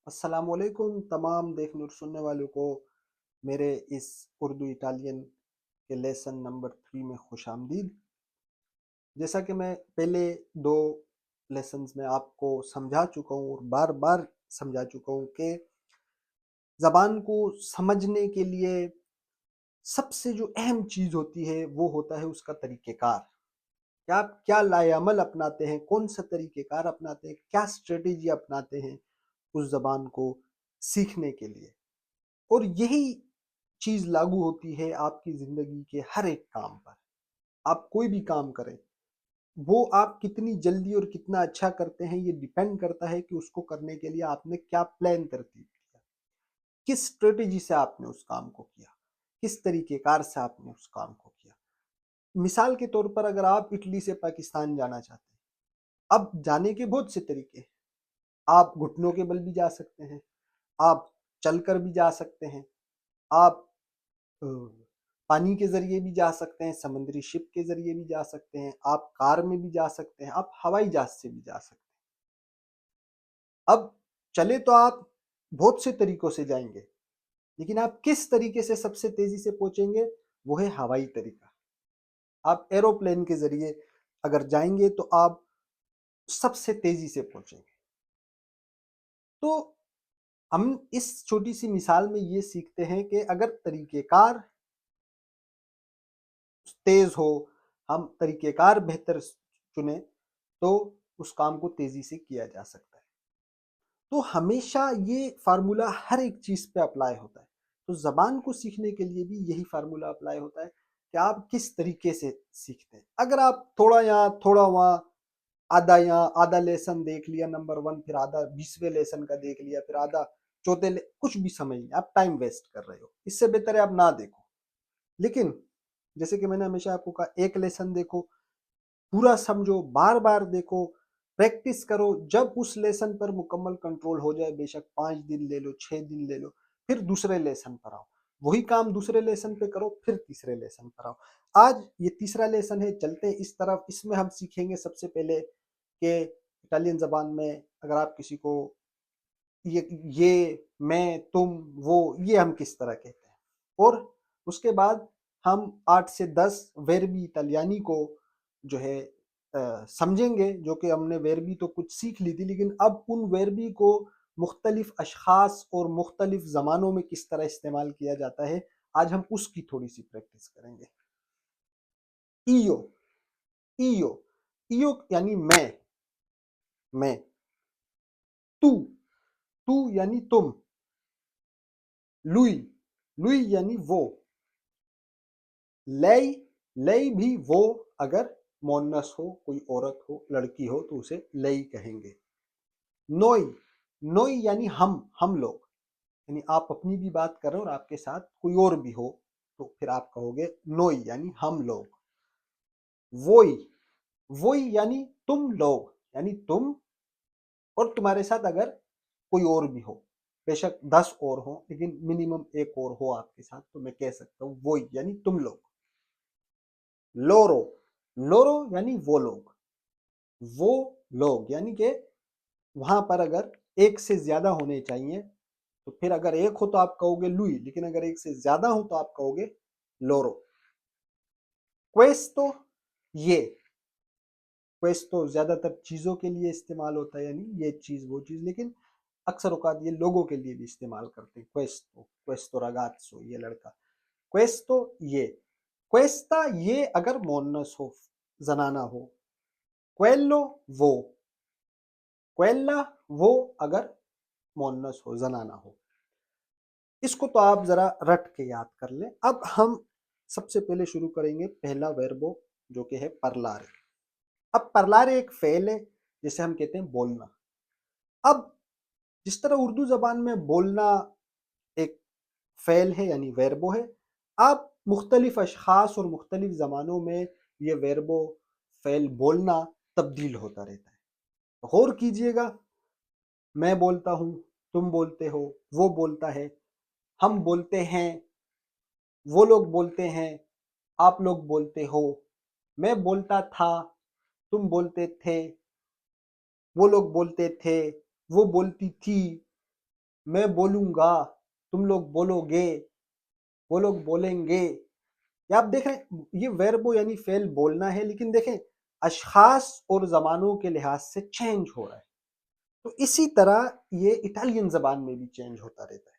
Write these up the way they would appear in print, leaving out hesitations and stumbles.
अस्सलामुअलैकुम तमाम देखने और सुनने वालों को मेरे इस उर्दू इटालियन के लेसन नंबर 3 में खुशामदीद। जैसा कि मैं पहले 2 लेसन्स में आपको समझा चुका हूँ और बार-बार समझा चुका हूँ कि ज़बान को समझने के लिए सबसे जो अहम चीज़ होती है वो होता है उसका तरीक़ेकार। कि आप क्या लाएअमल अपनाते हैं, कौन-सा तरीक़ेकार अपनाते हैं, क्या स्ट्रैटेजी अपनाते हैं उस ज़बान को सीखने के लिए। और यही चीज़ लागू होती है आपकी ज़िंदगी के हर एक काम पर। आप कोई भी काम करें, वो आप कितनी जल्दी और कितना अच्छा करते हैं, ये डिपेंड करता है कि उसको करने के लिए आपने क्या प्लान तरतीब किया। किस स्ट्रैटेजी से आपने उस काम को किया, किस तरीक़ेकार से आपने उस काम को किया। मिसाल के तौर पर अगर आप इटली से पाकिस्तान जाना चाहते हैं, अब जाने के बहुत से तरीके हैं। आप घुटनों के बल भी जा सकते हैं, आप चलकर भी जा सकते हैं, आप अ, पानी के ज़रिए भी जा सकते हैं, समुद्री शिप के ज़रिए भी जा सकते हैं, आप कार में भी जा सकते हैं, आप हवाई जहाज़ से भी जा सकते हैं। अब चले तो आप बहुत से तरीकों से जाएँगे, लेकिन आप किस तरीके से सबसे तेज़ी से पहुँचेंगे, वो है हवाई तरीका। आप एरोप्लेन के ज़रिए अगर जाएँगे तो आप सबसे तेज़ी से पहुँचेंगे। तो हम इस छोटी-सी मिसाल में ये सीखते हैं कि अगर तरीक़ेकार तेज़ हो, हम तरीक़ेकार बेहतर चुनें, तो उस काम को तेज़ी से किया जा सकता है। तो हमेशा ये फ़ॉर्मूला हर एक चीज़ पे अप्लाई होता है। तो ज़बान को सीखने के लिए भी यही फ़ॉर्मूला अप्लाई होता है कि आप किस तरीके से सीखते हैं। अगर आप थोड़ा यहाँ, थोड़ा वहाँ, आधा यहाँ, आधा लेसन देख लिया नंबर 1 फिर आधा 20वें लेसन का देख लिया, फिर आधा चौथे ले कुछ भी समझ नहीं, आप टाइम वेस्ट कर रहे हो। इससे बेहतर है आप ना देखो। लेकिन जैसे कि मैंने हमेशा आपको कहा, एक लेसन देखो, पूरा समझो, बार-बार देखो, प्रैक्टिस करो, जब उस लेसन पर मुकम्मल कंट्रोल हो जाए, बेशक 5 दिन ले लो, 6 दिन ले लो, फिर दूसरे लेसन पर आओ। वही काम दूसरे लेसन पे करो, फिर तीसरे लेसन पर आओ। आज ये तीसरा लेसन है, चलते हैं इस तरफ। इसमें हम सीखेंगे सबसे पहले कि इटालियन ज़बान में अगर आप किसी को ये, मैं, तुम, वो, ये हम किस तरह कहते हैं। और उसके बाद हम 8 से 10 वर्बी इटालियानी को जो है समझेंगे, जो कि हमने वर्बी तो कुछ सीख ली थी, लेकिन अब उन वर्बी को मुख्तलिफ अशख़ास और मुख्तलिफ ज़मानों में किस तरह इस्तेमाल किया जाता है, आज हम उसकी थोड़ी-सी प्रैक्टिस करेंगे। इयो, इयो, इयो यानी मैं, तू, तू यानी तुम, लुई, लुई यानी वो, लई, लई भी वो अगर मोनस हो, कोई औरत हो, लड़की हो तो उसे लई कहेंगे। नोई, नोई यानी हम लोग, यानी आप अपनी भी बात कर रहे हो और आपके साथ कोई और भी हो, तो फिर आप कहोगे नोई यानी हम लोग। वोई, वोई यानी तुम लोग, यानी तुम और तुम्हारे साथ अगर कोई और भी हो, बेशक 10 और हो, लेकिन मिनिमम एक और हो आपके साथ, तो मैं कह सकता हूँ वोई यानी तुम लोग। लोरो, लोरो यानी वो लोग यानी कि वहां पर अगर एक से ज्यादा होने चाहिए, तो फिर अगर एक हो तो आप कहोगे लुई, लेकिन अगर एक से ज्यादा हो तो आप कहोगे लोरो। क्वेस्तो, ये, क्वेस्तो ज्यादातर चीजों के लिए इस्तेमाल होता है, यानी ये चीज वो चीज, लेकिन अक्सर औकात ये लोगों के लिए भी इस्तेमाल करते हैं। क्वेस्तो, क्वेस्तो रगात्सो, ये लड़का। क्वेस्तो, ये। क्वेस्ता, ये अगर मोनस हो, जनाना हो। क्वेल्लो, वो। क्वेल्ला, वो अगर मोनस हो, जनाना हो। इसको तो आप जरा रट के याद कर लें। अब हम सबसे पहले शुरू करेंगे पहला वर्बो, जो कि है परलारे। अब परलारे एक फेल है, जिसे हम कहते हैं बोलना। अब जिस तरह उर्दू जबान में बोलना एक फेल है यानी वर्बो है, अब मुख्तलिफ अशखास और मुख्तलिफ ज़मानों में ये वर्बो फेल बोलना तब्दील होता रहता है। गौर कीजिएगा, मैं बोलता हूँ, तुम बोलते हो, वो बोलता है, हम बोलते हैं, वो लोग बोलते हैं, आप लोग बोलते हो, मैं बोलता था, तुम बोलते थे, वो लोग बोलते थे, वो बोलती थी, मैं बोलूंगा, तुम लोग बोलोगे, वो लोग बोलेंगे। या आप देख रहे हैं ये वर्बो यानी फेल बोलना है, लेकिन देखें अशखास और जमानों के लिहाज से चेंज हो रहा है। तो इसी तरह ये इटालियन जबान में भी चेंज होता रहता है।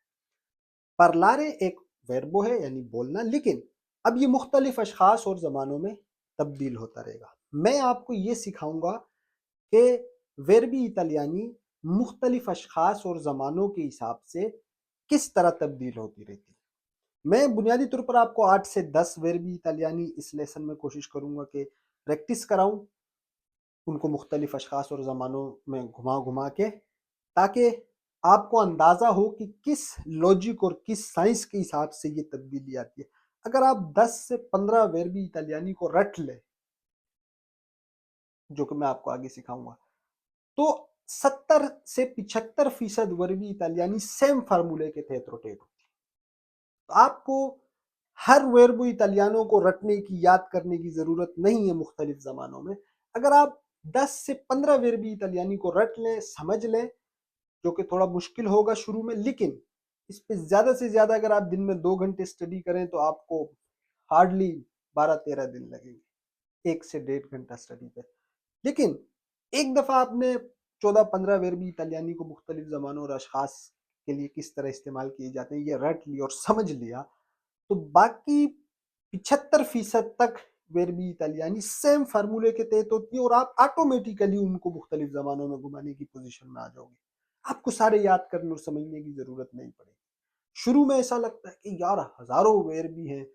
परलारे एक वर्बो है यानी बोलना, लेकिन अब ये मुख्तलिफ अशखास और जमानों में तब्दील होता रहेगा। मैं आपको ये सिखाऊंगा कि वर्बी इतालियानी मुख्तलिफ अशखास और जमानों के हिसाब से किस तरह तब्दील होती रहती है। मैं बुनियादी तौर पर आपको 8 से 10 वर्बी इतालियानी इस लेसन में कोशिश करूंगा कि प्रैक्टिस कराऊं, उनको मुख्तलिफ अशखास और ज़मानों में घुमा घुमा के, ताकि आपको अंदाज़ा हो कि किस लॉजिक और किस साइंस के हिसाब से ये तब्दीली आती है। अगर आप 10 से 15 वर्बी इतालियानी को रट ले, जो कि मैं आपको आगे सिखाऊंगा, तो 70 से 75% वर्बी इतालियानी सेम फार्मूले के तहत रोटेट होती है। तो आपको हर वर्बो इतालियानो को रटने की, याद करने की जरूरत नहीं है मुख्तलिफ जमानों में। अगर आप 10 से 15 वर्बी इतालियानी को रट लें, समझ लें, जो कि थोड़ा मुश्किल होगा शुरू में, लेकिन इस पे ज्यादा से ज्यादा अगर आप दिन में 2 घंटे स्टडी करें तो आपको हार्डली 12-13 दिन लगेंगे 1 से 1.5 घंटा स्टडी पे। लेकिन एक दफा आपने 14-15 वर्बी इतालियानी को मुख्तलिफ जमानों और अशखास के लिए किस तरह इस्तेमाल किए जाते हैं ये रट लिया और समझ लिया, तो बाकी 75% तक वर्बी इतालियानी सेम फार्मूले के तहत होती है और आप ऑटोमेटिकली उनको मुख्तलिफ जमानों में घुमाने की पोजीशन में आ जाओगे। आपको सारे याद करने और समझने की जरूरत नहीं पड़ेगी। शुरू में ऐसा लगता है कि यार हजारों वर्बी हैं,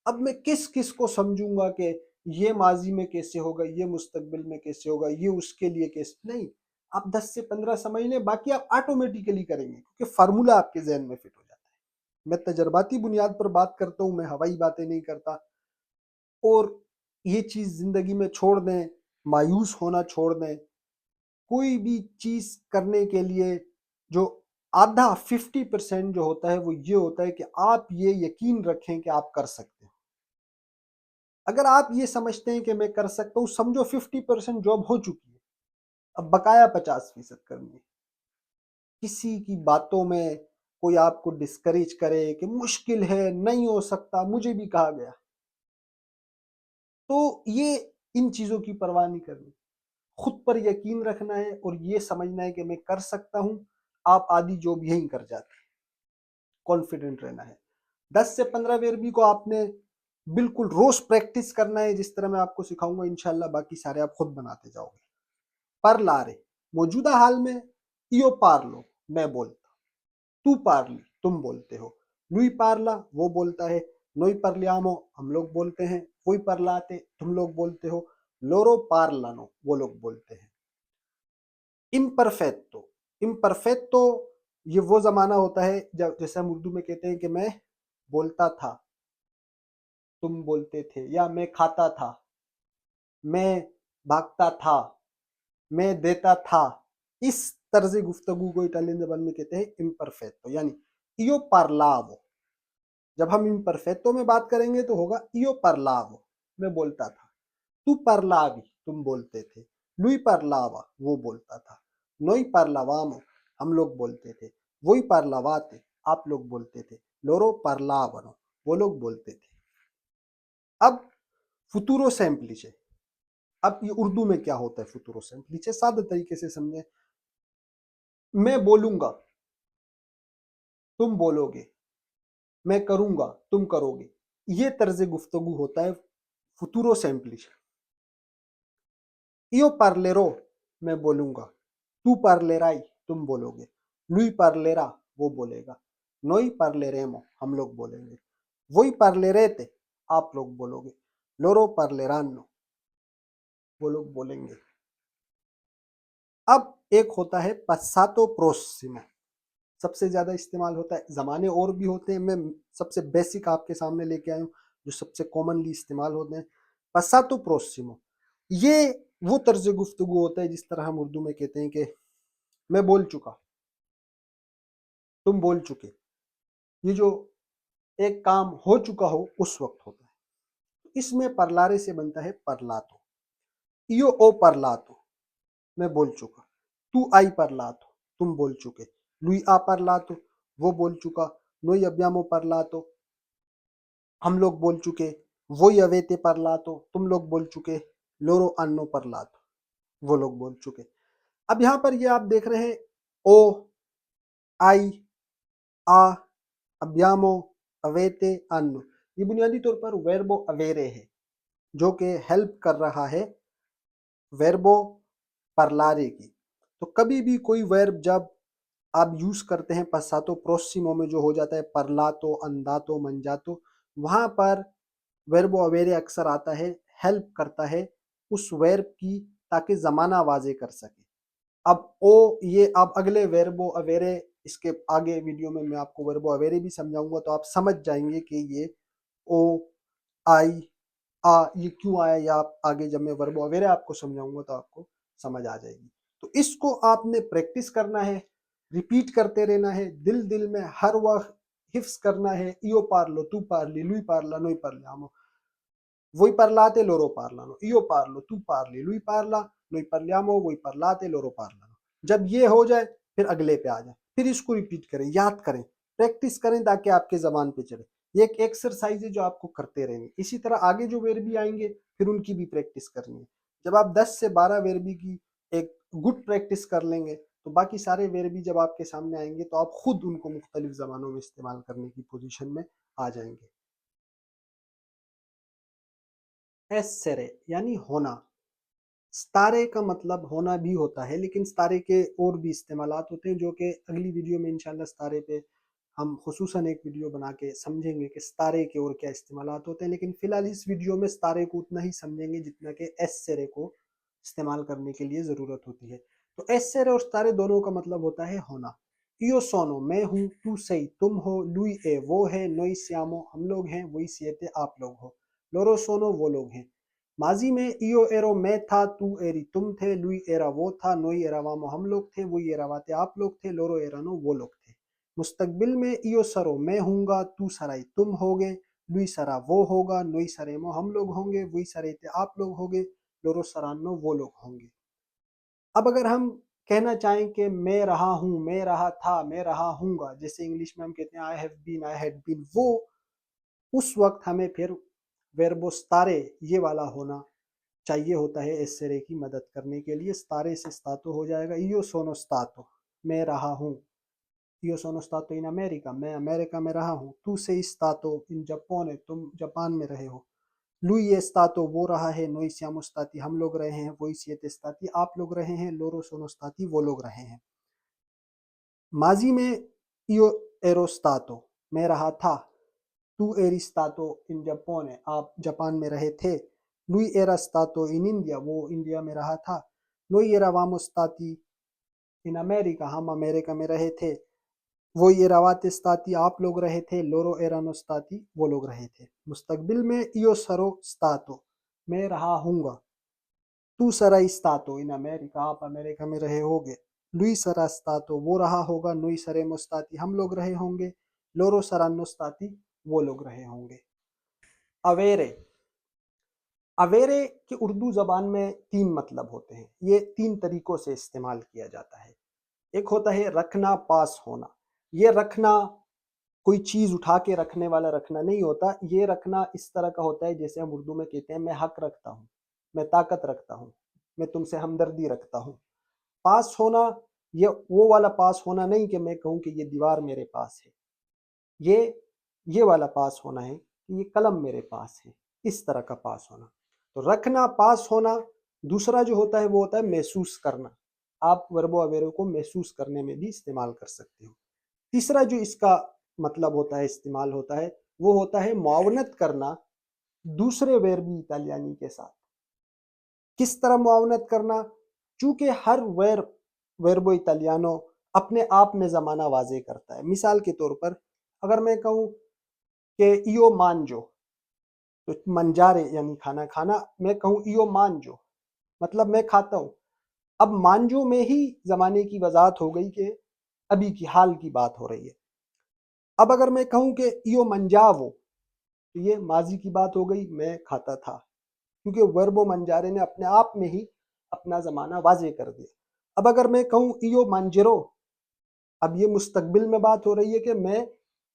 अब मैं किस किस को समझूंगा कि ये माजी में कैसे होगा, ये मुस्तकबिल में कैसे होगा, ये उसके लिए कैसे। नहीं, आप 10 से 15 समझ लें, बाकी आप ऑटोमेटिकली करेंगे क्योंकि फार्मूला आपके जहन में फिट हो जाता है। मैं तजर्बाती बुनियाद पर बात करता हूँ, मैं हवाई बातें नहीं करता। और ये चीज जिंदगी में छोड़ दें, मायूस होना छोड़ दें। कोई भी चीज करने के लिए जो आधा 50% जो होता है वो ये होता है कि आप ये यकीन रखें कि आप कर सकते हैं। अगर आप ये समझते हैं कि मैं कर सकता हूँ, समझो 50% जॉब हो चुकी है, अब बकाया 50% करनी है। किसी की बातों में कोई आपको डिस्करेज करे कि मुश्किल है, नहीं हो सकता, मुझे भी कहा गया, तो ये इन चीजों की परवाह नहीं करनी। खुद पर यकीन रखना है और ये समझना है कि मैं कर सकता हूं। आप आधी जॉब यही कर जाते हैं। कॉन्फिडेंट रहना है। 10 से 15 वेरबी को आपने बिल्कुल रोज प्रैक्टिस करना है, जिस तरह मैं आपको सिखाऊंगा इंशाल्लाह। बाकी सारे आप खुद बनाते जाओगे। parlare मौजूदा हाल में, io parlo मैं बोलता, तू पार्ली तुम बोलते हो, lui parla वो बोलता है, noi parliamo हम लोग बोलते हैं, voi parlate तुम लोग बोलते हो, loro parlano वो लोग बोलते हैं। इम्परफेक्टो, इम्परफेक्टो ये वो जमाना होता है जब, जैसे हम उर्दू में कहते हैं कि मैं बोलता था, तुम बोलते थे, या मैं खाता था, मैं भागता था, मैं देता था। इस तर्ज गुफ्तगू को इटालियन जबान में कहते हैं इम्परफेक्टो, यानी इयो पार्लावो। जब हम इम्परफेक्टो में बात करेंगे तो होगा इयो पार्लावो, मैं बोलता था, तू parlavi तुम बोलते थे, lui parlava वो बोलता था, noi parlavamo हम लोग बोलते थे, voi parlavate आप लोग बोलते थे, loro parlavano वो लोग बोलते थे। अब फुतूरो सेम्प्लिचे, अब ये उर्दू में क्या होता है फुतूरो सेम्प्लिचे, सादे तरीके से समझे। मैं बोलूंगा तुम बोलोगे, मैं करूंगा तुम करोगे, ये तर्ज गुफ्तगू होता है फुतूरो सेम्प्लिचे। io parlerò मैं बोलूंगा, तू parlerai तुम बोलोगे, lui parlerà वो बोलेगा, noi parleremo हम लोग बोलेंगे, voi parlerete आप लोग बोलोगे, loro parleranno वो लोग बोलेंगे। अब एक होता है passato prossimo, सबसे ज्यादा इस्तेमाल होता है। जमाने और भी होते हैं, मैं सबसे बेसिक आपके सामने लेके आया हूँ जो सबसे कॉमनली इस्तेमाल होते हैं। passato prossimo ये वो तर्ज गुफ्तगू होता है जिस तरह हम उर्दू में कहते हैं कि मैं बोल चुका, तुम बोल चुके। ये जो एक काम हो चुका हो उस वक्त होता है। इसमें परलारे से बनता है परलातो, इयो ओ परलातो मैं बोल चुका, तू आई परलातो तुम बोल चुके, lui ha parlato, वो बोल चुका, noi abbiamo parlato, हम लोग बोल चुके, voi avete parlato, तुम लोग बोल चुके, loro hanno parlato, वो लोग बोल चुके। अब यहाँ पर ये आप देख रहे हैं ओ, आई, आ, abbiamo, avete, hanno, ये बुनियादी तौर पर वर्बो अवेरे है जो कि हेल्प कर रहा है वर्बो parlare की। तो कभी भी कोई वर्ब जब आप यूज करते हैं passato prossimo में जो हो जाता है parlato, andato, mangiato, वहां पर वर्बो अवेरे अक्सर आता है, हेल्प करता है उस वर्ब की ताकि जमाना वाजे कर सके। अब ओ ये अब अगले वर्बो अवेरे, इसके आगे वीडियो में मैं आपको वर्बो अवेरे भी समझाऊंगा तो आप समझ जाएंगे कि ये ओ, आई, ये क्यों आया, या आप आगे जब मैं वर्बो अवेरे आपको समझाऊंगा तो आपको समझ आ जाएगी। तो इसको आपने प्रैक्टिस करना है, रिपीट करते रहना है, दिल दिल में हर वक्त हिफ्स करना है। इयो पार्लो, तू Parly, lui parla, noi parliamo, voi parlate, loro parlano, io parlo, tu parli, lui parla, noi parliamo, voi parlate, loro parlano। जब ये हो जाए फिर अगले पे आ जाए, फिर इसको रिपीट करें, याद करें, प्रैक्टिस करें ताकि आपके जबान पे चढ़े। ये एक एक्सरसाइज है जो आपको करते रहनी। इसी तरह आगे जो वेरबी आएंगे फिर उनकी भी प्रैक्टिस करनी है। जब आप 10 से 12 वेरबी की एक गुड प्रैक्टिस कर लेंगे तो बाकी सारे वेरबी जब आपके सामने आएंगे तो आप खुद उनको मुख्तलिफ जबानों में इस्तेमाल करने की पोजीशन में आ जाएंगे। एसेरे यानी होना। स्तारे का मतलब होना भी होता है, लेकिन स्तारे के और भी इस्तेमालात होते हैं जो कि अगली वीडियो में इंशाल्लाह स्तारे पे हम खुसूसन एक वीडियो बना के समझेंगे कि स्तारे के और क्या इस्तेमालात होते हैं। लेकिन फिलहाल इस वीडियो में स्तारे को उतना ही समझेंगे जितना कि एस सेरे को इस्तेमाल करने के लिए ज़रूरत होती है। तो एस सेरे और स्तारे दोनों का मतलब होता है होना। इयो सोनो मैं हूँ, तू सही तुम हो, लुई ए वो है, नोई श्यामो हम लोग हैं, वही सियते आप लोग हो, लोरो सोनो वो लोग हैं। माजी में इयो एरो मैं था, तू एरी तुम थे, लुई एरा वो था, नोई एरावामो हम लोग थे, वही एरावाते आप लोग थे, लोरो एरानो वो लोग थे। मुस्तकबिल में इयो सरो मैं हूँगा, तू सराई तुम होगे, लुई सरा वो होगा, नोई सरेमो हम लोग होंगे, वही सरेते आप लोग होंगे, लोरो सरानो वो लोग होंगे। अब अगर हम कहना चाहें कि मैं रहा हूँ, मैं रहा था, मैं रहा हूँगा, जैसे इंग्लिश में हम कहते हैं I have been, I had been, वो उस वक्त हमें फिर वेर्बो स्तारे ये वाला होना चाहिए होता है एसेरे की मदद करने के लिए। स्तारे से स्तातो हो जाएगा इयो सोनो स्तातो, मैं रहा हूँ। Io sono stato in America, मैं अमेरिका में रहा हूँ। Tu sei stato in Giappone, तुम जापान में रहे हो। Lui è stato, वो रहा है। Noi siamo stati, हम लोग रहे हैं। Voi siete stati, आप लोग रहे हैं। Loro sono stati, वो लोग रहे हैं। माजी में io ero stato, मैं रहा था। Tu eri stato in Giappone, आप जापान में रहे थे। Lui era stato in India, वो इंडिया में रहा था। Noi eravamo stati in America, हम अमेरिका में रहे थे। वो ये रवाते स्ताती आप लोग रहे थे, लोरो एरानो स्ताती वो लोग रहे थे। मुस्तकबिल में इयो सरो स्तातो, मैं रहा हूँगा। तू सरा स्तातो इन अमेरिका, आप अमेरिका में रहे होगे। लुई सरा स्तातो वो रहा होगा, नुई सरे मुस्ताती हम लोग रहे होंगे, लोरो सरानो स्ताती वो लोग रहे होंगे। अवेरे, अवेरे के उर्दू जबान में 3 मतलब होते हैं। ये 3 तरीकों से इस्तेमाल किया जाता है। एक होता है रखना, पास होना। ये रखना कोई चीज उठा के रखने वाला रखना नहीं होता। ये रखना इस तरह का होता है जैसे हम उर्दू में कहते हैं मैं हक रखता हूँ, मैं ताकत रखता हूँ, मैं तुमसे हमदर्दी रखता हूँ। पास होना, ये वो वाला पास होना नहीं कि मैं कहूँ कि ये दीवार मेरे पास है। ये ये वाला पास होना है कि ये कलम मेरे पास है, इस तरह का पास होना। तो रखना, पास होना। दूसरा जो होता है वो होता है महसूस करना। आप वर्बो अवेरो को महसूस करने में भी इस्तेमाल कर सकते हो। तीसरा जो इसका मतलब होता है, इस्तेमाल होता है, वो होता है मुआवनत करना दूसरे वर्बी इतालियानी के साथ। किस तरह मुआवनत करना? चूंकि हर वर्बो इतालियानो अपने आप में जमाना वाजे करता है। मिसाल के तौर पर अगर मैं कहूँ कि इयो मांजो, तो मंजारे यानी खाना खाना, मैं कहूँ इयो मांजो मतलब मैं खाता हूँ। अब मांजो में ही जमाने की वजाहत हो गई कि अभी की हाल की बात हो रही है। अब अगर मैं कहूँ कि इयो मंजावो, तो ये माजी की बात हो गई, मैं खाता था, क्योंकि वर्बो मंजारे ने अपने आप में ही अपना जमाना वाजे कर दिया। अब अगर मैं कहूँ इयो मांजरो, अब ये मुस्तकबिल में बात हो रही है कि मैं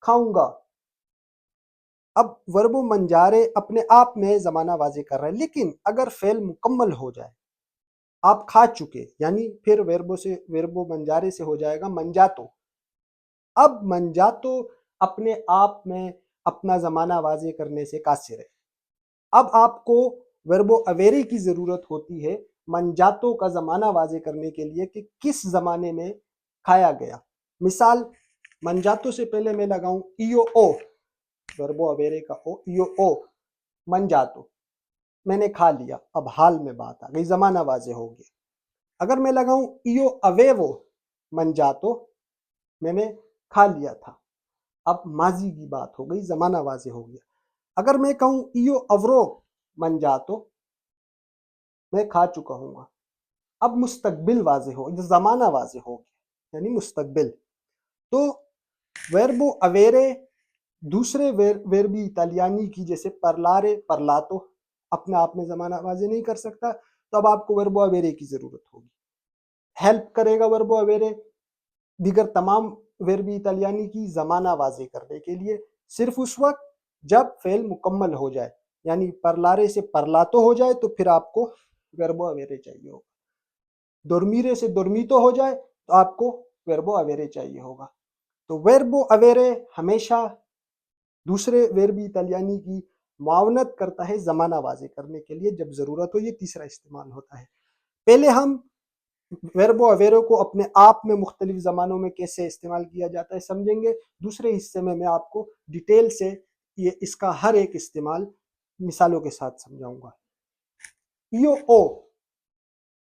खाऊंगा। अब वर्बो मंजारे अपने आप में जमाना वाजे कर रहा है, लेकिन अगर फेल मुकम्मल हो जाए, आप खा चुके, यानी फिर वर्बो मंजारे से हो जाएगा मंजातो। अब मंजातो अपने आप में अपना जमाना वाजे करने से कासिर है। अब आपको वर्बो अवेरे की जरूरत होती है मंजातो का जमाना वाजे करने के लिए कि किस जमाने में खाया गया। मिसाल, मंजातो से पहले मैं लगाऊं इयो ओ, वर्बो अवेरे का ओ, इयो ओ मंजातो, मैंने खा लिया। अब हाल में बात आ गई, जमाना वाजे हो गया। अगर मैं लगाऊं इयो अवेवो मंजातो, मैंने खा लिया था, अब माजी की बात हो गई, जमाना वाजे हो गया। अगर मैं कहूं इयो अवरो मंजातो, मैं खा चुका हूँ, अब मुस्तकबिल वाजे हो, जमाना वाजे हो गया, यानी मुस्तकबिल। तो वर्बो अवेरे दूसरे वर्बी इतालियानी की, जैसे परलारे परलातो, अपने आप में जमाना वाजे नहीं कर सकता, तो अब आपको वर्बो अवेरे की जरूरत होगी। हेल्प करेगा वर्बो अवेरे दीगर तमाम वर्बी इतालियानी की जमाना वाजे करने के लिए, सिर्फ उस वक्त जब फेल मुकम्मल हो जाए, यानी परलारे से परलातो हो जाए, तो फिर आपको वर्बो अवेरे चाहिए होगा। दोर्मीरे से दोर्मीतो हो जाए तो आपको वर्बो अवेरे चाहिए होगा। तो वर्बो अवेरे हमेशा दूसरे वर्बी इतालियानी की मुआवनत करता है जमाना वाजे करने के लिए, जब जरूरत हो। ये तीसरा इस्तेमाल होता है। पहले हम वर्बो अवेरे को अपने आप में मुख्तलिफ जमानों में कैसे इस्तेमाल किया जाता है समझेंगे। दूसरे हिस्से में मैं आपको डिटेल से ये इसका हर एक इस्तेमाल मिसालों के साथ समझाऊंगा। यो ओ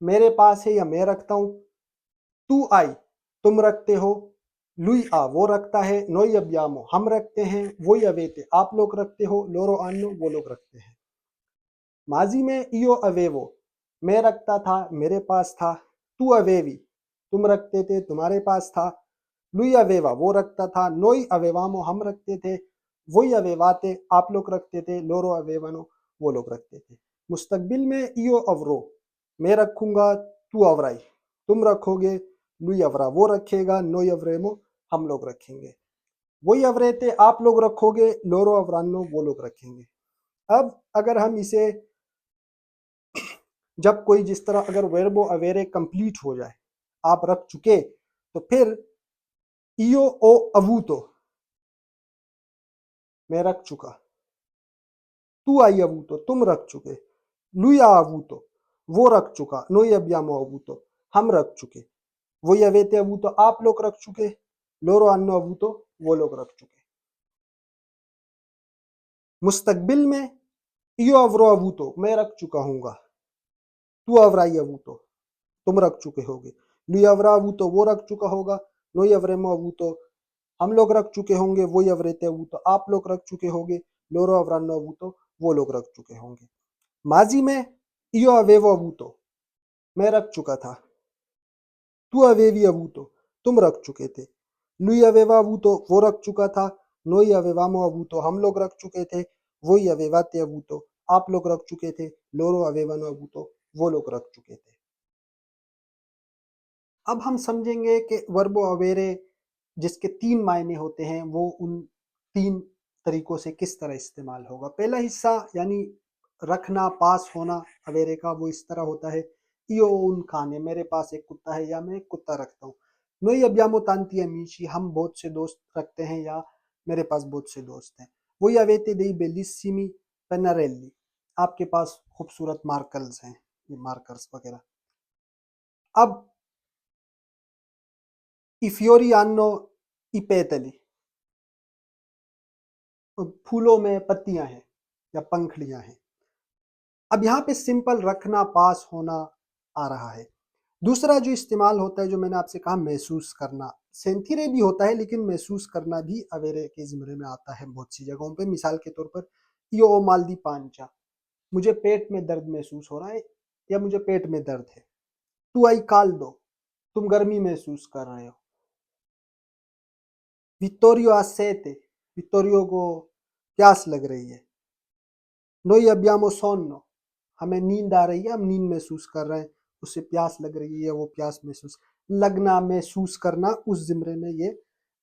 मेरे पास है या मैं रखता हूं, तू आई तुम रखते हो, लुई आ वो रखता है, नोई अबियामो हम रखते हैं, वोई अवेते आप लोग रखते हो, लोरो आनो वो लोग रखते हैं। माजी में इयो अवेवो मैं रखता था, मेरे पास था, तू अवेवी तुम रखते थे, तुम्हारे पास था, लुई अवेवा वो रखता था, नोई अवेवामो हम रखते थे, वोई अवेवाते आप लोग रखते थे, लोरो अवेवनो वो लोग रखते थे। मुस्तकबिल में इयो अवरो मैं रखूंगा, तू अवराई तुम रखोगे, लुई अवरा वो रखेगा, नोई अवरेमो हम लोग रखेंगे, वही अवरेते आप लोग रखोगे, लोरो अवरानो वो लोग रखेंगे। अब अगर हम इसे, जब कोई जिस तरह अगर वर्बो अवेरे कंप्लीट हो जाए, आप रख चुके, तो फिर इयो ओ अवूतो मैं रख चुका, तू आई अवूतो तुम रख चुके, लुया अवूतो वो रख चुका, नोई अबियामो अवूतो हम रख चुके, वही अवेते अवूतो आप लोग रख चुके, लोरो अन्नो अवूतो वो लोग रख चुके। मुस्तकबिल में इयो अवरो अवूतो मैं रख चुका हूँगा, तू अवराई अवूतो तुम रख चुके होगे, लुई अवरा अवूतो वो रख चुका होगा, नोई अवरेमो अवूतो हम लोग रख चुके होंगे, वही अवरेते अवूतो आप लोग रख चुके होंगे, लोरो अवरानो अवूतो वो लोग रख चुके होंगे। माजी में इयो अवेवो अवूतो मैं रख चुका था, तू अवेवी अवूतो तुम रख चुके थे, लुई अवेवा अवूतो वो रख चुका था, नोई अवेवामो अवूतो हम लोग रख चुके थे, वही अवेवाते अवूतो आप लोग रख चुके थे, लोरो अवेवानो अवूतो वो लोग रख चुके थे। अब हम समझेंगे कि वर्बो अवेरे जिसके तीन मायने होते हैं, वो उन तीन तरीकों से किस तरह इस्तेमाल होगा। पहला हिस्सा यानी रखना, पास होना अवेरे का, वो इस तरह होता है, इयो उन खाने मेरे पास एक कुत्ता है या मैं एक कुत्ता रखता हूँ, नोई अबियामो तांती अमीची हम बहुत से दोस्त रखते हैं या मेरे पास बहुत से दोस्त हैं, वही अवेते दई बेलिसिमी पेनारेली आपके पास खूबसूरत मार्कल्स हैं, ये मार्कर्स वगैरह। अब इफियोरी आनो इपेतली फूलों में पत्तियां हैं या पंखड़ियां हैं। अब यहाँ पे सिंपल रखना, पास होना आ रहा है। दूसरा जो इस्तेमाल होता है, जो मैंने आपसे कहा महसूस करना, सेंथिरे भी होता है, लेकिन महसूस करना भी अवेरे के ज़िम्मे में आता है बहुत सी जगहों पे। मिसाल के तौर पर यो ओ माल दी पांचा मुझे पेट में दर्द महसूस हो रहा है या मुझे पेट में दर्द है, तू आई काल दो तुम गर्मी महसूस कर रहे हो, वित्तोरियो आसेते वित्तोरियो को प्यास लग रही है, नोई अबियामो सोनो हमें नींद आ रही है, हम नींद महसूस कर रहे हैं, उससे प्यास लग रही है, वो प्यास महसूस। लगना, महसूस करना, उस ज़िम्रे में ये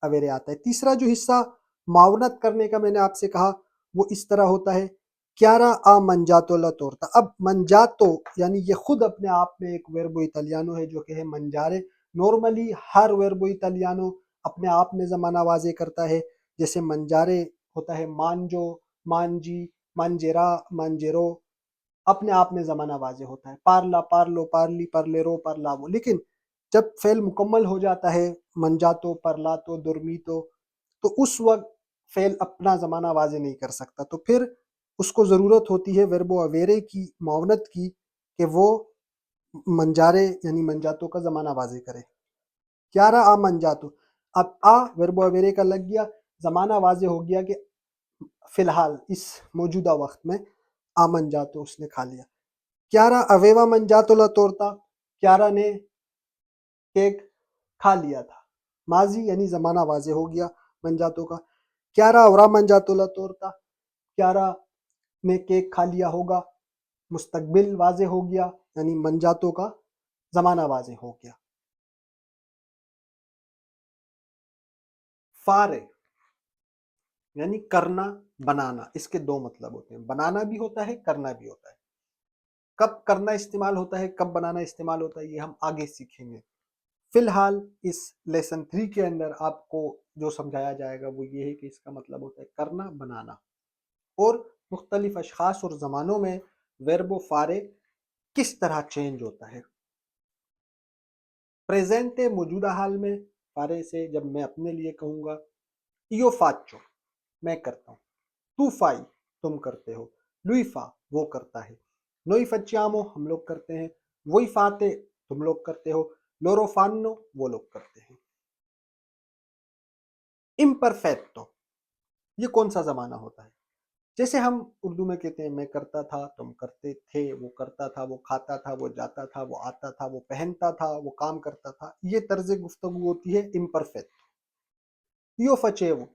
अवेरे आता है। तीसरा जो हिस्सा मावनत करने का मैंने आपसे कहा, वो इस तरह होता है, chiara ha mangiato la torta। अब mangiato यानी ये खुद अपने आप में एक वर्बो इटालियानो है जो कि है mangiare। नॉर्मली हर वर्बो इटालियानो अपने आप में ज़माना वाज़े करता है। जैसे mangiare होता है manjo, mangi, mangerà, mangerò, अपने आप में ज़माना वाज़े होता है। parla, parlo, parli, parlerò, parlavo। लेकिन जब फ़ेल मुकम्मल हो जाता है, mangiato, parlato, dormito, तो उस वक़्त फ़ेल अपना ज़माना वाज़े नहीं कर सकता। तो फिर उसको ज़रूरत होती है वर्बो अवेरे की, मुआवनत की, कि वो mangiare यानी mangiato का ज़माना वाज़े करे। chiara ha mangiato, अब वर्बो अवेरे का लग गया, ज़माना वाज़े हो गया कि फ़िलहाल इस मौजूदा वक़्त में ha mangiato उसने खा लिया। chiara aveva mangiato la torta, chiara ने केक खा लिया था। माज़ी यानी ज़माना वाज़े हो गया mangiato का। chiara avrà mangiato la torta, chiara ने केक खा लिया होगा। मुस्तकबिल वाज़े हो गया, यानी mangiato का ज़माना वाज़े हो गया। fare यानी करना, बनाना, इसके दो मतलब होते हैं। बनाना भी होता है, करना भी होता है। कब करना इस्तेमाल होता है, कब बनाना इस्तेमाल होता है, ये हम आगे सीखेंगे। फिलहाल इस लेसन 3 के अंदर आपको जो समझाया जाएगा वो ये है कि इसका मतलब होता है करना, बनाना। और मुख्तलिफ अशख़ास और ज़मानों में वर्बो फारे किस तरह चेंज होता है। प्रेजेंटे मौजूदा हाल में फारे से जब मैं अपने लिए कहूँगा io faccio, मैं करता हूँ। tu fai, तुम करते हो। lui fa, वो करता है। noi facciamo, हम लोग करते हैं। voi fate, तुम लोग करते हो। loro fanno, वो लोग करते हैं। imperfetto, ये कौन सा ज़माना होता है? जैसे हम उर्दू में कहते हैं मैं करता था, तुम करते थे, वो करता था, वो खाता था, वो जाता था, वो आता था, वो पहनता था, वो काम करता था। ये तर्ज गुफ्तगू होती है इम्परफेक्ट। io facevo,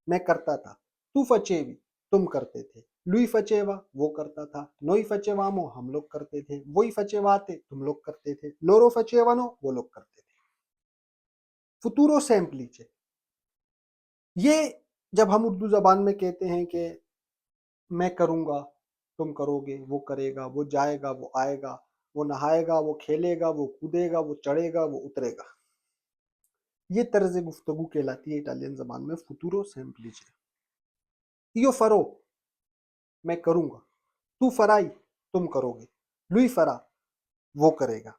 मैं करता था। tu facevi, तुम करते थे। lui faceva, वो करता था। noi facevamo, हम लोग करते थे। voi facevate, तुम लोग करते थे। loro facevano, वो लोग करते थे। futuro semplice, ये जब हम उर्दू ज़बान में कहते हैं कि मैं करूँगा, तुम करोगे, वो करेगा, वो जाएगा, वो आएगा, वो नहाएगा, वो खेलेगा, वो कूदेगा, वो चढ़ेगा, वो उतरेगा। ये तर्ज गुफ्तगू कहलाती है इटालियन ज़बान में futuro semplice। io farò, मैं करूँगा। tu farai, तुम करोगे। lui farà, वो करेगा।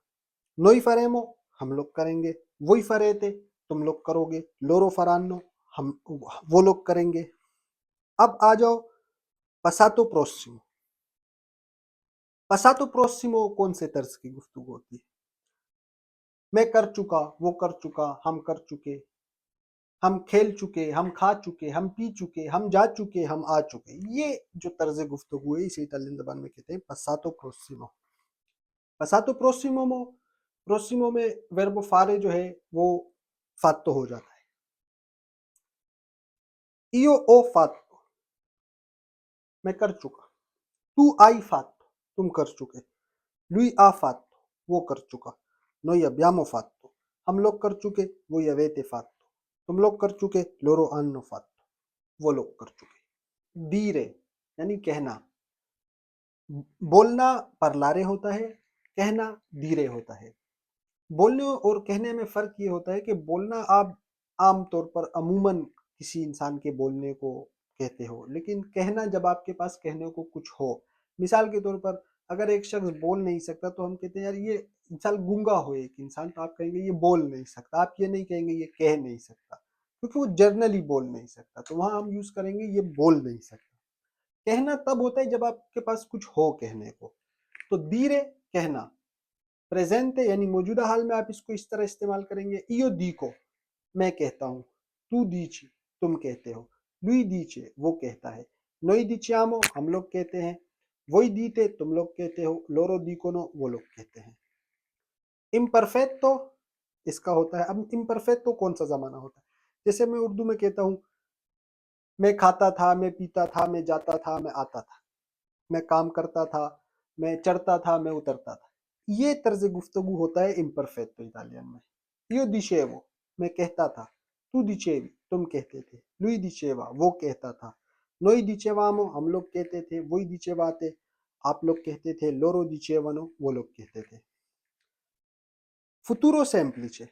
noi faremo, हम लोग करेंगे। voi farete, तुम लोग करोगे। loro faranno, हम वो लोग करेंगे। अब आ जाओ passato prossimo। passato prossimo कौन से तर्ज की गुफ्तगू होती है? मैं कर चुका, वो कर चुका, हम कर चुके, हम खेल चुके, हम खा चुके, हम पी चुके, हम जा चुके, हम आ चुके। ये जो तर्ज गुफ्तगू है इसे इटालियन ज़बान में कहते हैं passato prossimo। passato prossimo में वर्ब फारे जो है वो fatto हो जाता है। io ho fatto, मैं कर चुका। tu hai fatto, तुम कर चुके। lui ha fatto, वो कर चुका। noi abbiamo fatto, हम लोग कर चुके। voi avete fatto, तुम लोग कर चुके। loro hanno fatto, वो लोग कर चुके। dire यानी कहना। बोलना parlare होता है, कहना dire होता है। बोलने और कहने में फ़र्क ये होता है कि बोलना आप आम तौर पर अमूमन किसी इंसान के बोलने को कहते हो, लेकिन कहना जब आपके पास कहने को कुछ हो। मिसाल के तौर पर अगर एक शख्स बोल नहीं सकता तो हम कहते हैं यार ये इंसान गूंगा हो, एक इंसान, तो आप कहेंगे ये बोल नहीं सकता। आप ये नहीं कहेंगे ये कह नहीं सकता, क्योंकि वो जर्नली बोल नहीं सकता, तो वहां हम यूज करेंगे ये बोल नहीं सकता। कहना तब होता है जब आपके पास कुछ हो कहने को। तो धीरे कहना। प्रेजेंट यानी मौजूदा हाल में आप इसको इस तरह इस्तेमाल करेंगे, इयो दी को, मैं कहता हूँ। तू दीची, तुम कहते हो। लुई दीचे, वो कहता है। नोई दीचियामो, हम लोग कहते हैं। वही दीते, तुम लोग कहते हो। लोरो दीकोनो, वो लोग कहते हैं। इम्परफेक्टो इसका होता है। अब इम्परफेक्टो कौन सा जमाना होता है? जैसे मैं उर्दू में कहता हूँ मैं खाता था, मैं पीता था, मैं जाता था, मैं आता था, मैं काम करता था, मैं चढ़ता था, मैं उतरता था। ये तर्ज गुफ्तगू होता है इम्परफेक्टो इटालियन में। io dicevo मैं कहता था, tu dicevi तुम कहते थे, lui diceva वो कहता था, noi dicevamo हम लोग कहते थे, voi dicevate आप लोग कहते थे, loro dicevano वो लोग कहते थे। futuro semplice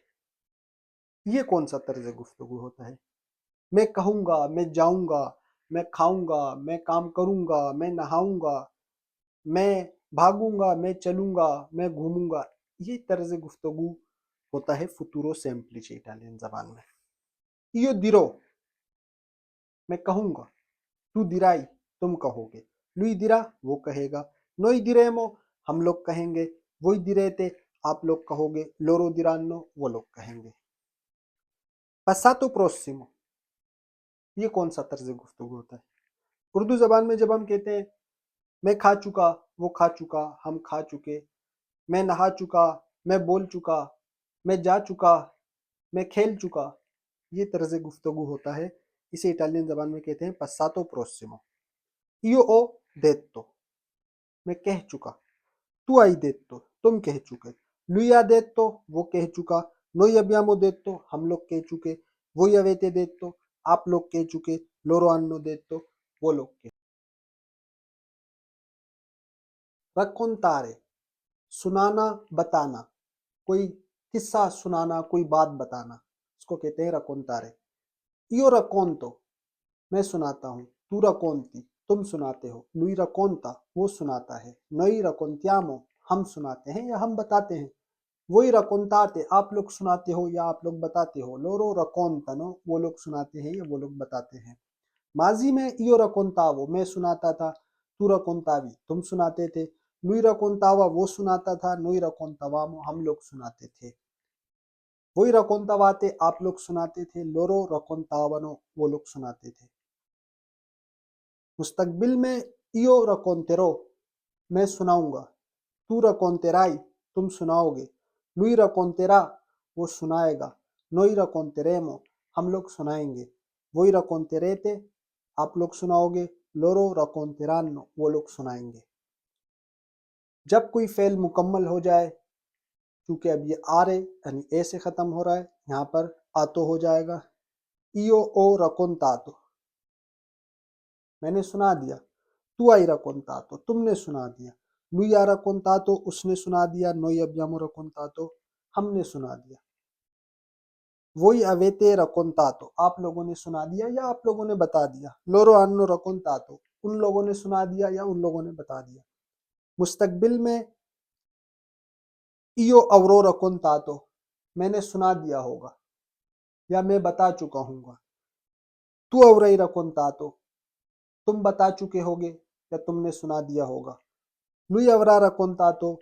ये कौन सा तर्ज गुफ्तगू होता है? मैं कहूंगा, मैं जाऊंगा, मैं खाऊंगा, मैं काम करूंगा, मैं नहाऊंगा, मैं भागूंगा, मैं चलूंगा, मैं घूमूंगा, ये तर्ज गुफ्तगू होता है फुतूरो सेम्प्लिce इटालियन जबान में। io dirò मैं कहूंगा, तू दिराई तुम कहोगे, lui dirà वो कहेगा, noi diremo हम लोग कहेंगे, voi direte आप लोग कहोगे, loro diranno वो लोग कहेंगे। passato prossimo ये कौन सा तर्ज गुफ्तगू होता है? उर्दू जबान में जब हम कहते हैं मैं खा चुका, वो खा चुका, हम खा चुके, मैं नहा चुका, मैं बोल चुका, मैं जा चुका, मैं खेल चुका, ये तर्ज गुफ्तगू होता है। इसे इटालियन जबान में कहते हैं passato prossimo। io ho detto मैं कह चुका, tu hai detto तुम कह चुके, lui ha detto वो कह चुका, noi abbiamo detto हम लोग कह चुके, voi avete detto आप लोग कह चुके, loro hanno detto वो लोग कह। raccontare सुनाना, बताना, कोई किस्सा सुनाना, कोई बात बताना, इसको कहते हैं raccontare। io racconto मैं सुनाता हूँ, tu racconti तुम सुनाते हो, lui racconta वो सुनाता है, noi raccontiamo हम सुनाते हैं या हम बताते हैं, voi raccontate आप लोग सुनाते हो या आप लोग बताते हो, loro raccontano वो लोग सुनाते हैं या वो लोग बताते हैं। माजी में io raccontavo मैं सुनाता था, tu raccontavi तुम सुनाते थे, lui raccontava वो सुनाता था, noi raccontavamo हम लोग सुनाते थे, voi raccontavate आप लोग सुनाते थे, loro raccontavano वो लोग सुनाते थे। मुस्तकबिल में io racconterò मैं सुनाऊंगा, tu racconterai तुम सुनाओगे, lui racconterà वो सुनाएगा, noi racconteremo हम लोग सुनाएंगे, voi racconterete आप लोग सुनाओगे, loro racconteranno वो लोग सुनाएंगे। जब कोई फेल मुकम्मल हो जाए, क्योंकि अब ये आरे यानी ए से खत्म हो रहा है, यहाँ पर आतो हो जाएगा, io ho raccontato मैंने सुना दिया, tu hai raccontato तुमने सुना दिया, lui ha raccontato उसने सुना दिया, noi abbiamo raccontato हमने सुना दिया, voi avete raccontato आप लोगों ने सुना दिया या आप लोगों ने बता दिया, loro hanno raccontato उन लोगों ने सुना दिया या उन लोगों ने बता दिया। मुस्तकबिल में io avrò raccontato मैंने सुना दिया होगा या मैं बता चुका हूँगा, tu avrai raccontato तुम बता चुके होगे या तुमने सुना दिया होगा, lui avrà raccontato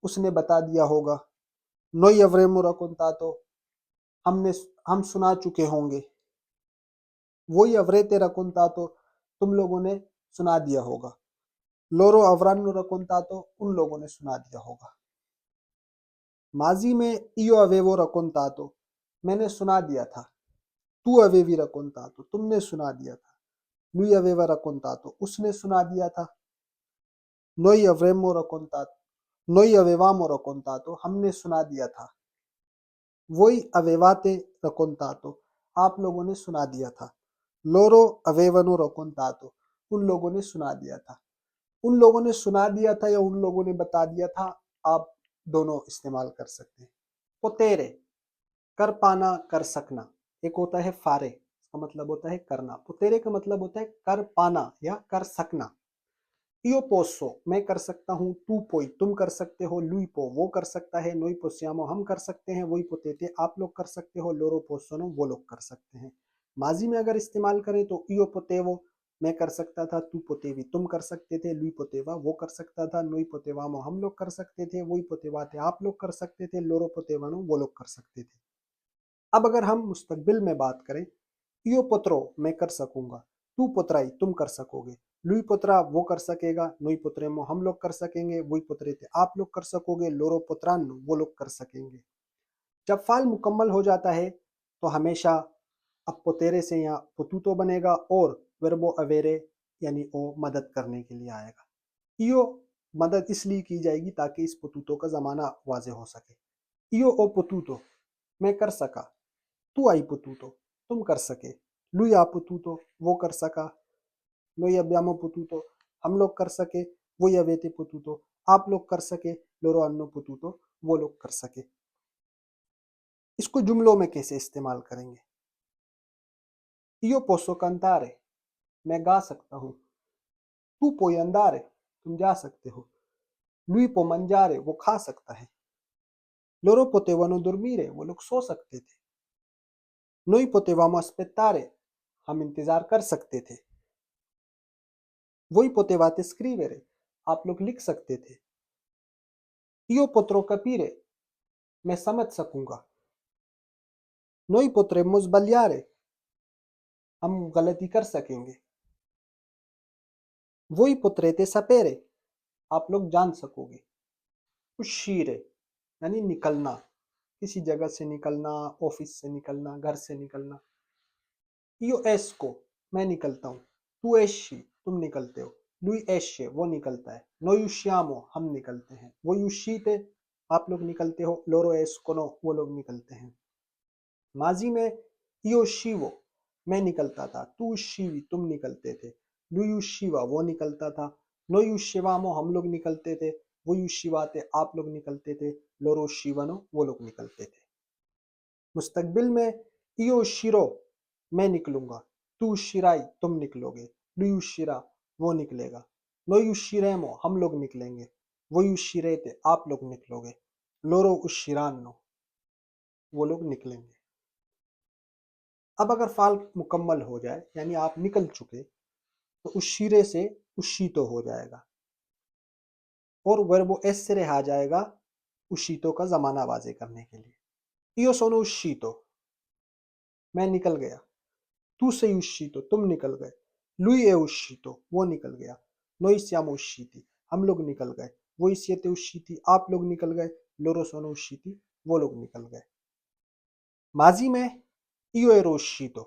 उसने बता दिया होगा, noi avremo raccontato हम सुना चुके होंगे, voi avrete raccontato तुम लोगों ने सुना दिया होगा, loro avranno raccontato उन लोगों ने सुना दिया होगा। माजी में io avevo raccontato मैंने सुना दिया था, tu avevi raccontato तुमने सुना दिया था, lui aveva raccontato उसने सुना दिया था, noi avremmo raccontato noi avevamo raccontato हमने सुना दिया था, voi avevate raccontato आप लोगों ने सुना दिया था, loro avevano raccontato उन लोगों ने सुना दिया था। उन लोगों ने सुना दिया था या उन लोगों ने बता दिया था, आप दोनों इस्तेमाल कर सकते हैं। पोतेरे कर पाना, कर सकना। एक होता है फारे, इसका मतलब होता है करना। पोतेरे का मतलब होता है कर पाना या कर सकना। io posso मैं कर सकता हूँ, tu puoi तुम कर सकते हो, lui può वो कर सकता है, noi possiamo हम कर सकते हैं, voi potete आप लोग कर सकते हो, loro possono वो लोग कर सकते हैं। माजी में अगर इस्तेमाल करें तो io potevo मैं कर सकता था, tu potevi तुम कर सकते थे, lui poteva वो कर सकता था, noi potevamo हम लोग कर सकते थे, voi potevate आप लोग कर सकते थे, loro potevano वो लोग कर सकते थे। अब अगर हम मुस्तकबिल में बात करें, io potrò मैं कर सकूंगा, tu potrai तुम कर सकोगे, lui potrà वो कर सकेगा, noi potremo हम लोग कर सकेंगे, voi potrete आप लोग कर सकोगे, loro potranno वो लोग कर सकेंगे। जब फाल मुकम्मल हो जाता है तो हमेशा अब पोतेरे से यहाँ पोतूतो बनेगा और वर्बो अवेरे यानी ओ मदद करने के लिए आएगा। io मदद इसलिए की जाएगी ताकि इस पोतूतो का जमाना वाजे हो सके। io ho potuto मैं कर सका, tu hai potuto, तुम कर सके, lui ha potuto, वो कर सका, noi abbiamo potuto, हम लोग कर सके, voi avete potuto, आप लोग कर सके, loro hanno potuto, वो लोग कर सके। इसको जुमलों में कैसे इस्तेमाल करेंगे? Io posso cantare, मैं गा सकता हूँ। Tu puoi andare, तुम जा सकते हो। Lui può mangiare, वो खा सकता है। Loro potevano dormire, वो लोग सो सकते थे। Noi potevamo aspettare, हम इंतजार कर सकते थे। Voi potevate scrivere, आप लोग लिख सकते थे। Io potrò capire, मैं समझ सकूंगा। Noi potremmo sbagliare, हम गलती कर सकेंगे। Voi potrete sapere, आप लोग जान सकोगे। uscire यानी निकलना, किसी जगह से निकलना, ऑफिस से निकलना, घर से निकलना। Io esco, मैं निकलता हूँ। Tu esci, तुम निकलते हो। Lui esce, वो निकलता है। Noi usciamo, हम निकलते हैं। Voi uscite, आप लोग निकलते हो। Loro escono, वो लोग निकलते हैं। माजी में io uscivo, मैं निकलता था। Tu uscivi, तुम निकलते थे। Lui usciva, वो निकलता था। Noi uscivamo, हम लोग निकलते थे। Voi uscivate, आप लोग निकलते थे। Loro uscivano, वो लोग निकलते थे। मुस्तकबिल में io uscirò, मैं निकलूंगा। Tu uscirai, तुम निकलोगे। Lui uscirà, वो निकलेगा। Noi usciremo, हम लोग निकलेंगे। Voi uscirete, आप लोग निकलोगे। Loro usciranno, वो लोग निकलेंगे। अब अगर फाल मुकम्मल हो जाए यानी आप निकल चुके तो उस शीरे से उशीतो हो जाएगा और वर्बो एस से रहा जाएगा उशीतो का जमाना वाजे करने के लिए। io sono uscito, मैं निकल गया। tu sei uscito, तुम निकल गए। lui è uscito, वो निकल गया। noi siamo usciti, हम लोग निकल गए। voi siete usciti, आप लोग निकल गए। loro sono usciti, वो लोग निकल गए। माजी में io ero uscito,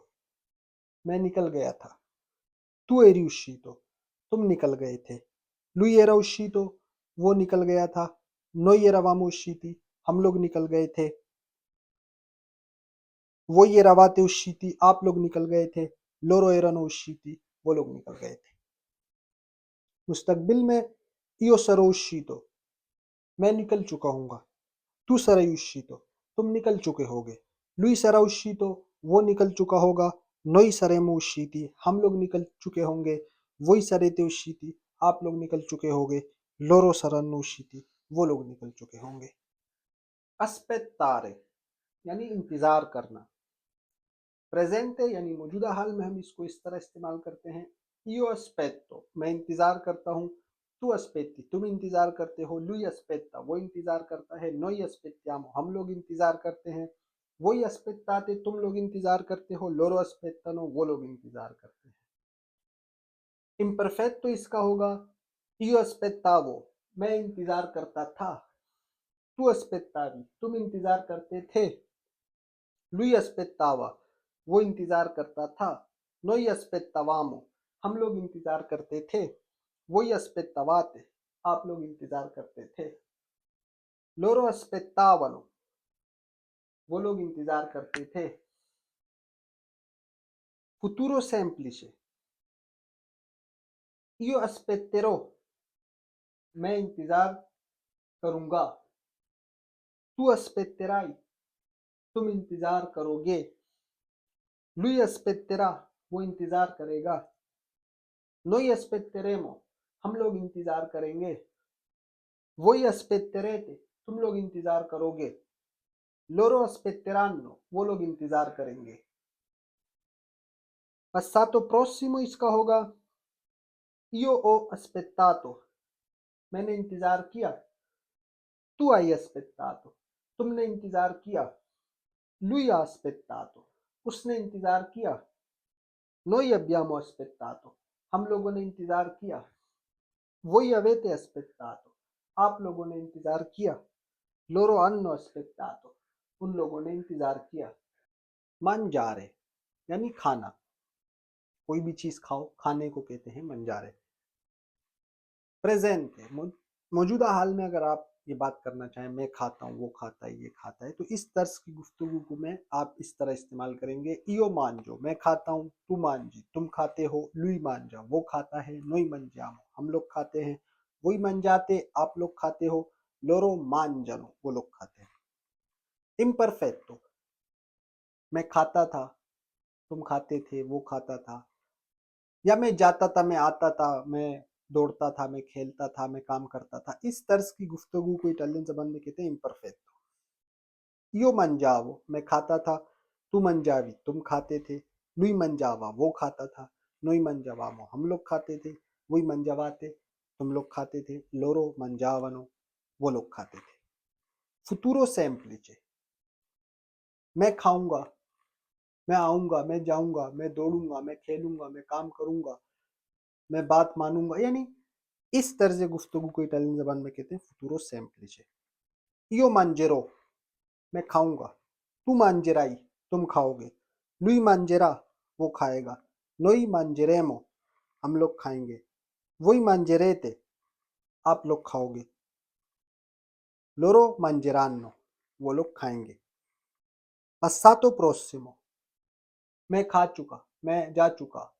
मैं निकल गया था। tu eri uscito, तुम निकल गए थे। lui era uscito, वो निकल गया था। noi eravamo usciti, हम लोग निकल गए थे। voi eravate usciti, आप लोग निकल गए थे। loro erano usciti, वो लोग निकल गए थे। मुस्तकबिल में io sarò uscito, मैं निकल चुका हूँगा। tu sarai uscito, तुम निकल चुके होगे। lui sarà uscito, वो निकल चुका होगा। noi saremo usciti, हम लोग निकल चुके होंगे। voi sarete usciti, आप लोग निकल चुके होंगे। loro saranno usciti, वो लोग निकल चुके होंगे। aspettare यानी इंतजार करना। प्रेजेंटे यानी मौजूदा हाल में हम इसको इस तरह इस्तेमाल करते हैं। io aspetto, मैं इंतजार करता हूँ। tu aspetti, तुम इंतजार करते हो। lui aspetta, वो इंतजार करता है। noi aspettiamo, हम लोग इंतजार करते हैं। voi aspettate, तुम लोग इंतजार करते हो। loro aspettano, वो लोग इंतजार करते हैं। इम्परफेक्ट तो इसका होगा io aspettavo, मैं इंतजार करता था। tu aspettavi, तुम इंतजार करते थे। lui aspettava, वो इंतजार करता था। noi aspettavamo, हम लोग इंतजार करते थे। voi aspettavate, आप लोग इंतजार करते थे। loro aspettavano, वो लोग इंतजार करते थे। futuro semplice, io aspetterò, मैं इंतजार करूंगा। tu aspetterai, तुम इंतजार करोगे। lui aspetterà, वो इंतजार करेगा। noi aspetteremo, हम लोग इंतजार करेंगे। voi aspetterete, तुम लोग इंतजार करोगे। loro aspetteranno, वो लोग इंतजार करेंगे। passato prossimo इसका होगा io ho aspettato, मैंने इंतजार किया। tu hai aspettato, तुमने इंतजार किया। lui ha aspettato, उसने इंतजार किया। noi abbiamo aspettato, हम लोगों ने इंतजार किया। voi avete aspettato, आप लोगों ने इंतजार किया। loro hanno aspettato, उन लोगों ने इंतजार किया। mangiare यानी खाना, कोई भी चीज खाओ, खाने को कहते हैं mangiare। प्रेजेंट है, मौजूदा हाल में अगर आप ये बात करना चाहें, मैं खाता हूँ, वो खाता है, ये खाता है, तो इस तर्ज की गुफ्तगू को में आप इस तरह इस्तेमाल करेंगे। इयो मान जो, मैं खाता हूँ, तू मान जी, तुम खाते हो, लुई मान जा, वो खाता है, नोई मन जामो, हम लोग खाते हैं, वही मन जाते, आप लोग खाते हो, लोरो मान जनो, वो लोग खाते हैं। इम्परफेक्टो, मैं खाता था, तुम खाते थे, वो खाता था, या मैं जाता था, मैं आता था, मैं दौड़ता था, मैं खेलता था, मैं काम करता था। इस तर्ज की गुफ्तगू को इटालियन जबान में कहते हैं इम्परफेक्टो। यो मंजावो, मैं खाता था, तू मंजावी, तुम खाते थे, लुई मंजावा, वो खाता था, नोई मंजावामो, हम लोग खाते थे, वही मंजावाते, तुम लोग खाते थे, लोरो मंजावनो, वो लोग खाते थे। फुतूरो सेम्प्लिचे, मैं खाऊंगा, मैं आऊंगा, मैं जाऊंगा, मैं दौड़ूंगा, मैं खेलूंगा, मैं काम करूंगा, मैं बात मानूंगा, यानी इस तर्ज गुफ्तगू को इटालियन जबान में कहते हैं फुतूरो सेम्प्लिचे। यो मांजेरो, मैं खाऊंगा, तू मांजेराई, तुम खाओगे, लुई मांजेरा, वो खाएगा, नोई मांजेरेमो, हम लोग खाएंगे, वही मांजेरेते, आप लोग खाओगे, लोरो मांजेरानो, वो लोग खाएंगे। पस्सातो प्रोसिमो, मैं खा चुका, मैं जा चुका,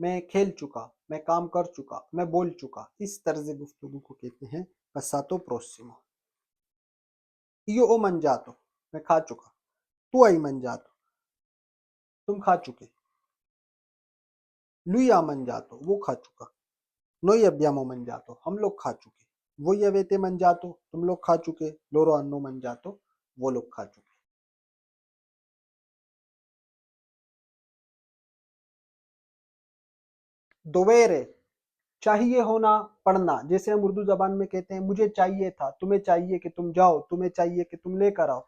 मैं खेल चुका, मैं काम कर चुका, मैं बोल चुका। इस तर्ज गुफ्तगू को कहते हैं पस्सातो प्रोसिमो। इयो ओ मंजातो, मैं खा चुका, तू आई मंजातो, तुम खा चुके, lui ha mangiato, वो खा चुका, noi abbiamo mangiato, हम लोग खा चुके, voi avete mangiato, तुम लोग खा चुके, loro hanno mangiato, वो लोग खा चुके। दोवेरे, चाहिए होना, पढ़ना, जैसे हम उर्दू जबान में कहते हैं मुझे चाहिए था, तुम्हें चाहिए कि तुम जाओ, तुम्हें चाहिए कि तुम लेकर आओ,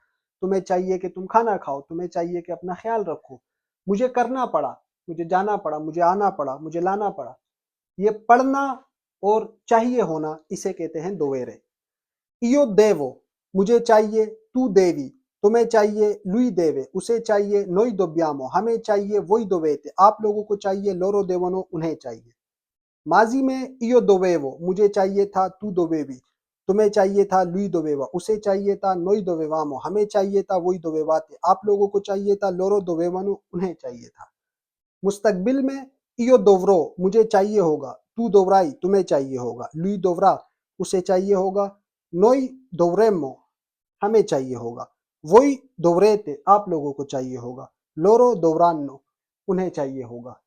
तुम्हें चाहिए कि तुम खाना खाओ, तुम्हें चाहिए कि अपना ख्याल रखो, मुझे करना पड़ा, मुझे जाना पड़ा, मुझे आना पड़ा, मुझे लाना पड़ा। ये पढ़ना और चाहिए होना, इसे कहते हैं दोवेरे। इयो देवो, मुझे चाहिए, तू देवी, तुम्हें चाहिए, लुई देवे, उसे चाहिए, नोई दोब्यामो, हमें चाहिए, वही दोवेते, आप लोगों को चाहिए, लोरो देवनो, उन्हें चाहिए। माजी में इयो दोवेवो, मुझे चाहिए था, तू दोवेवी, तुम्हें चाहिए था, लुई दोवेवा, उसे चाहिए था, नोई दोवेवामो, हमें चाहिए था, वही दोवेवाते, आप लोगों को चाहिए था, लोरो दोवेवनो, उन्हें चाहिए था। मुस्तकबिल में इयो दोवरो, मुझे चाहिए होगा, तू दोवराई, तुम्हें चाहिए होगा, लुई दोवरा, उसे चाहिए होगा, नोई दोवरेमो, हमें चाहिए होगा, वही दोवरेते, आप लोगों को चाहिए होगा, लोरो दोवरानो, उन्हें चाहिए होगा।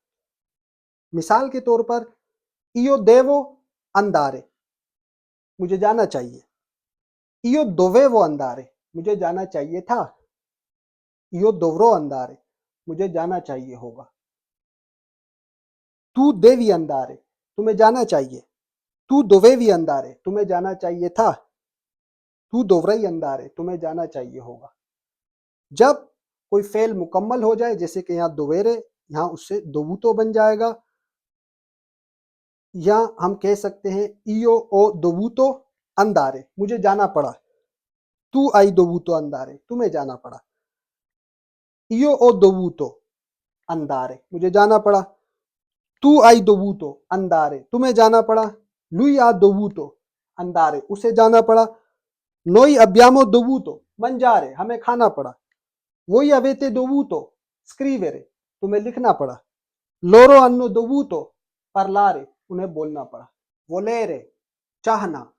मिसाल के तौर पर इयो देवो अंदारे, मुझे जाना चाहिए, इयो दोवेवो अंदारे, मुझे जाना चाहिए था, इयो दोवरो अंदारे, मुझे जाना चाहिए होगा। तू देवी अंदारे, तुम्हें जाना चाहिए, तू दोवेवी अंदारे, तुम्हें जाना चाहिए था, तू दोवरई अंदारे, तुम्हें जाना चाहिए होगा। जब कोई फेल मुकम्मल हो जाए, जैसे कि यहाँ दोवेरे, यहाँ उससे दोबूतो बन जाएगा, या हम कह सकते हैं इयो ओ दोबूतो अंदारे, मुझे जाना पड़ा, तू आई दोबूतो अंदारे, तुम्हें जाना पड़ा, इयो ओ दोबूतो अंदारे, मुझे जाना पड़ा, तू आई दोबूतो अंदारे, तुम्हें जाना पड़ा, लुई आ दोबूतो अंदारे, उसे जाना पड़ा, नोई अब्यामो दोबूतो मंजारे, हमें खाना पड़ा, वही अवेते दोबूतो स्क्रीवेरे, तुम्हें लिखना पड़ा, लोरो अन्नो दोबूतो parlare, उन्हें बोलना पड़ा। वोलेरे, चाहना,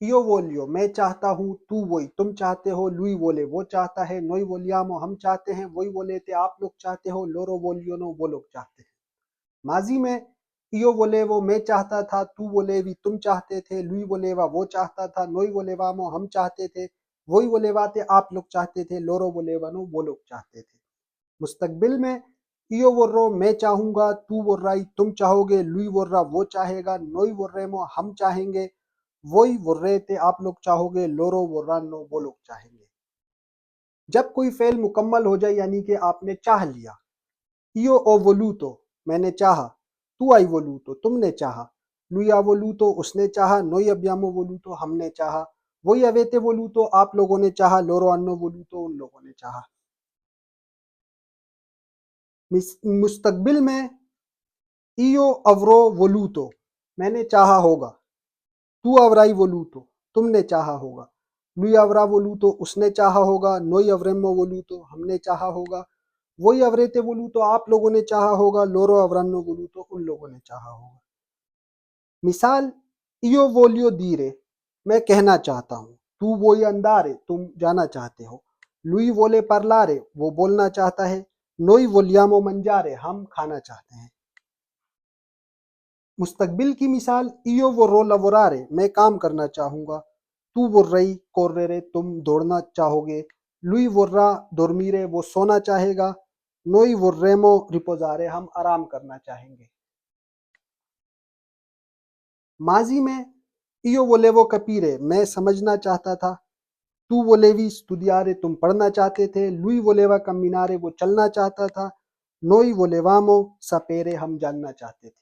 इयो वोलियो, मैं चाहता हूँ, तू वही, तुम चाहते हो, लुई वोले, वो चाहता है, नोई वोलियामो, हम चाहते हैं, वही वोलेते, आप लोग चाहते हो, लोरो वोलियोनो, वो लोग चाहते हैं। माजी में इयो वोलेवो, मैं चाहता था, तू वोलेवी, तुम चाहते थे, लुई वोलेवा, वो चाहता था, नोई वोलेवामो, हम चाहते थे, वही वोलेवाते, आप लोग चाहते थे, लोरो वोलेवानो, वो लोग चाहते थे। मुस्तकबिल में इयो वर्रो, मैं चाहूंगा, तू वर्राई, तुम चाहोगे, लुई वर्रा, वो चाहेगा, नोई वर्रेमो, हम चाहेंगे, वही वर्रेते, आप लोग चाहोगे, लोरो वर्रानो, वो लोग चाहेंगे। जब कोई फेल मुकम्मल हो जाए, यानी कि आपने चाह लिया, इयो ओ वोलूतो, मैंने चाहा, तू आई वोलूतो, तुमने चाहा, लुई आ वोलूतो, उसने चाहा, नोई अब्यामो वोलूतो, हमने चाहा, वही अवेते वोलूतो, आप लोगों ने चाहा, लोरो अन्नो वोलूतो, उन लोगों ने चाहा। मुस्तकबिल में इयो अवरो वोलूतो, मैंने चाहा होगा, तू अवराई वोलूतो, तुमने चाहा होगा। lui avrà voluto उसने चाहा होगा। noi avremmo voluto हमने चाहा होगा। voi avrete voluto आप लोगों ने चाहा होगा। loro avranno voluto उन लोगों ने चाहा होगा। मिसाल, io voglio dire मैं कहना चाहता हूँ। tu vuoi andare तुम जाना चाहते हो। lui vuole parlare वो बोलना चाहता है। noi vogliamo mangiare हम खाना चाहते हैं। मुस्तकबिल की मिसाल, io vorrò lavorare मैं काम करना चाहूँगा। tu vorrai correre तुम दौड़ना चाहोगे। lui vorrà dormire वो सोना चाहेगा। noi vorremmo riposare हम आराम करना चाहेंगे। माजी में io volevo capire मैं समझना चाहता था। tu volevi studiare तुम पढ़ना चाहते थे। lui voleva camminare वो चलना चाहता था। noi volevamo sapere हम जानना चाहते थे।